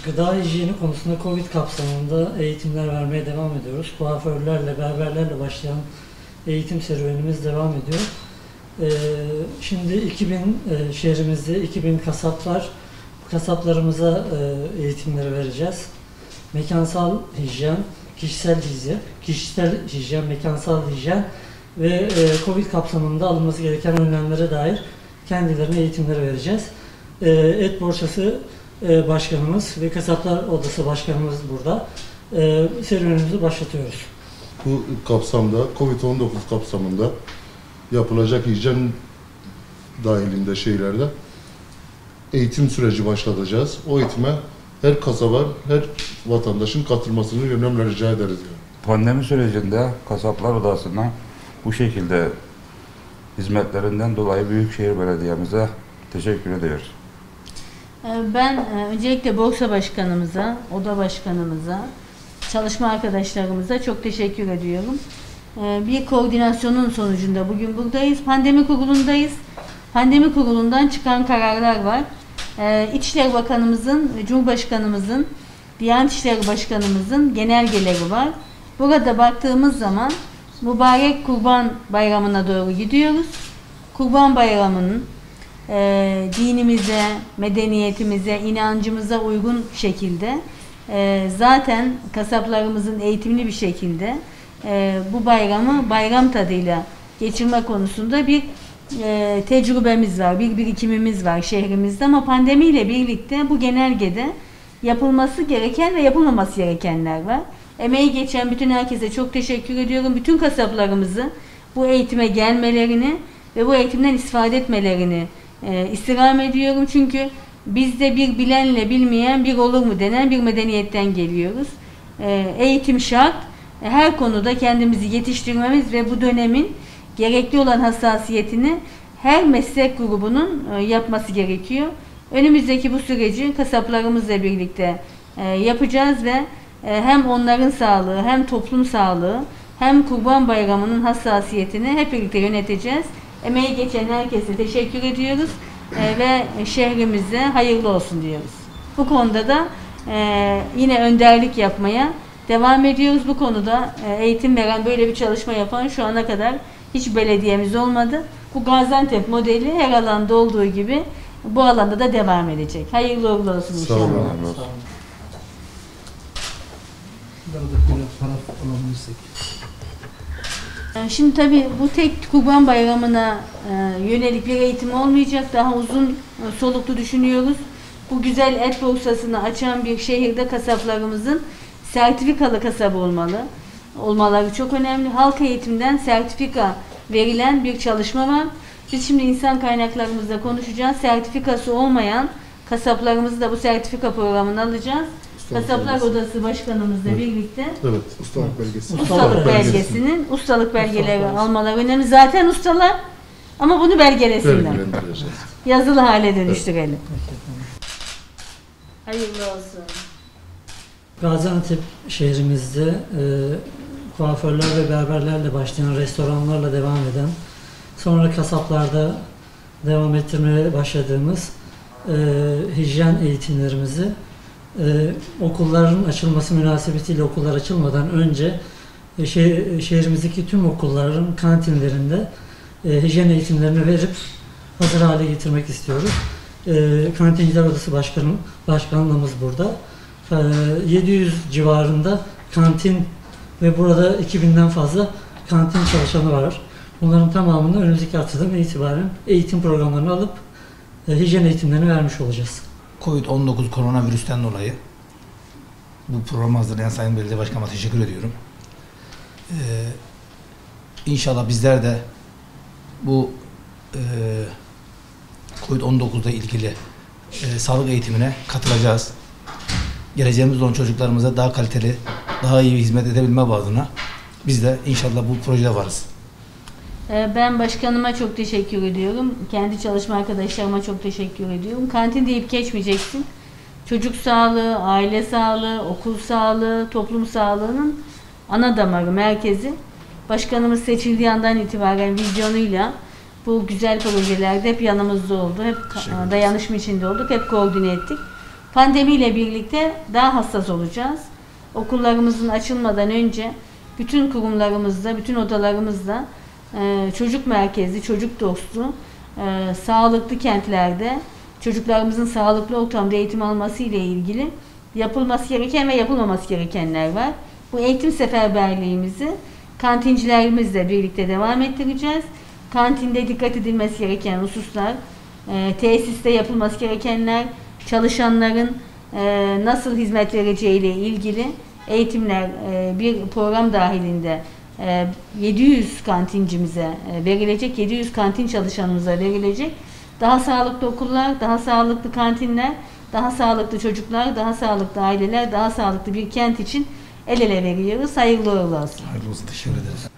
Gıda hijyeni konusunda Covid kapsamında eğitimler vermeye devam ediyoruz. Kuaförlerle, berberlerle başlayan eğitim serüvenimiz devam ediyor. Şimdi 2000 şehrimizde 2000 kasaplarımıza eğitimleri vereceğiz. Mekansal hijyen, kişisel hijyen, mekansal hijyen ve Covid kapsamında alınması gereken önlemlere dair kendilerine eğitimleri vereceğiz. Et Borsası Başkanımız ve Kasaplar Odası Başkanımız burada. Serüvenimizi başlatıyoruz. Bu kapsamda, Covid-19 kapsamında yapılacak hijyen dahilinde şeylerde eğitim süreci başlatacağız. O eğitime her kasaba, her vatandaşın katılmasını önemli rica ederiz. Yani. Pandemi sürecinde Kasaplar Odası'na bu şekilde hizmetlerinden dolayı Büyükşehir Belediye'mize teşekkür ediyoruz. Ben öncelikle Borsa Başkanımıza, Oda Başkanımıza, çalışma arkadaşlarımıza çok teşekkür ediyorum. Bir koordinasyonun sonucunda bugün buradayız. Pandemi kurulundayız. Pandemi kurulundan çıkan kararlar var. İçişleri Bakanımızın, Cumhurbaşkanımızın, Diyanet İşleri Başkanımızın genelgeleri var. Burada baktığımız zaman mübarek Kurban Bayramı'na doğru gidiyoruz. Kurban Bayramı'nın dinimize, medeniyetimize, inancımıza uygun şekilde zaten kasaplarımızın eğitimli bir şekilde bu bayramı bayram tadıyla geçirme konusunda bir tecrübemiz var, bir birikimimiz var şehrimizde ama pandemiyle birlikte bu genelgede yapılması gereken ve yapılmaması gerekenler var. Emeği geçen bütün herkese çok teşekkür ediyorum. Bütün kasaplarımızı bu eğitime gelmelerini ve bu eğitimden istifade etmelerini istirham ediyorum. Çünkü bizde bir bilenle bilmeyen bir olur mu denen bir medeniyetten geliyoruz. Eğitim şart. Her konuda kendimizi yetiştirmemiz ve bu dönemin gerekli olan hassasiyetini her meslek grubunun yapması gerekiyor. Önümüzdeki bu süreci kasaplarımızla birlikte yapacağız ve hem onların sağlığı, hem toplum sağlığı, hem Kurban Bayramı'nın hassasiyetini hep birlikte yöneteceğiz. Emeği geçen herkese teşekkür ediyoruz ve şehrimize hayırlı olsun diyoruz. Bu konuda da yine önderlik yapmaya devam ediyoruz. Bu konuda eğitim veren, böyle bir çalışma yapan şu ana kadar hiç belediyemiz olmadı. Bu Gaziantep modeli her alanda olduğu gibi bu alanda da devam edecek. Hayırlı uğurlu olsun inşallah. Sağ olun. Şimdi tabii bu tek Kurban Bayramı'na yönelik bir eğitim olmayacak. Daha uzun soluklu düşünüyoruz. Bu güzel et borsasını açan bir şehirde kasaplarımızın sertifikalı kasap olmaları çok önemli. Halk eğitimden sertifika verilen bir çalışma var. Biz şimdi insan kaynaklarımızla konuşacağız. Sertifikası olmayan kasaplarımızı da bu sertifika programına alacağız. Kasaplar Odası Başkanımızla birlikte ustalık belgesi. Ustalık belgesinin, ustalık belgeleri almaları önemli. Zaten ustalar ama bunu belgelesinler. Yazılı hale dönüştürelim. Hayırlı olsun. Gaziantep şehrimizde kuaförler ve berberlerle başlayan, restoranlarla devam eden, sonra kasaplarda devam ettirmeye başladığımız hijyen eğitimlerimizi okulların açılması münasebetiyle okullar açılmadan önce şehrimizdeki tüm okulların kantinlerinde hijyen eğitimlerini verip hazır hale getirmek istiyoruz. Kantinciler Odası Başkanlığımız burada. 700 civarında kantin ve burada 2000'den fazla kantin çalışanı var. Bunların tamamını önümüzdeki haftadan itibaren eğitim programlarını alıp hijyen eğitimlerini vermiş olacağız. Covid-19 koronavirüsten dolayı bu programı hazırlayan Sayın Belediye Başkanıma teşekkür ediyorum. İnşallah bizler de bu Covid-19 ile ilgili sağlık eğitimine katılacağız. Geleceğimiz olan çocuklarımıza daha kaliteli, daha iyi hizmet edebilme adına biz de inşallah bu projede varız. Ben başkanıma çok teşekkür ediyorum. Kendi çalışma arkadaşlarıma çok teşekkür ediyorum. Kantin deyip geçmeyeceksin. Çocuk sağlığı, aile sağlığı, okul sağlığı, toplum sağlığının ana damarı, merkezi. Başkanımız seçildiği andan itibaren vizyonuyla bu güzel projelerde hep yanımızda oldu. Hep dayanışma içinde olduk. Hep koordine ettik. Pandemiyle birlikte daha hassas olacağız. Okullarımızın açılmadan önce bütün kurumlarımızda, bütün odalarımızda çocuk merkezli, çocuk dostu, sağlıklı kentlerde çocuklarımızın sağlıklı ortamda eğitim alması ile ilgili yapılması gereken ve yapılmaması gerekenler var. Bu eğitim seferberliğimizi kantincilerimizle birlikte devam ettireceğiz. Kantinde dikkat edilmesi gereken hususlar, tesiste yapılması gerekenler, çalışanların nasıl hizmet vereceği ile ilgili eğitimler bir program dahilinde 700 kantincimize verilecek, 700 kantin çalışanımıza verilecek. Daha sağlıklı okullar, daha sağlıklı kantinler, daha sağlıklı çocuklar, daha sağlıklı aileler, daha sağlıklı bir kent için el ele veriyoruz. Hayırlı uğurlu olsun. Hayırlı olsun. Teşekkür ederiz.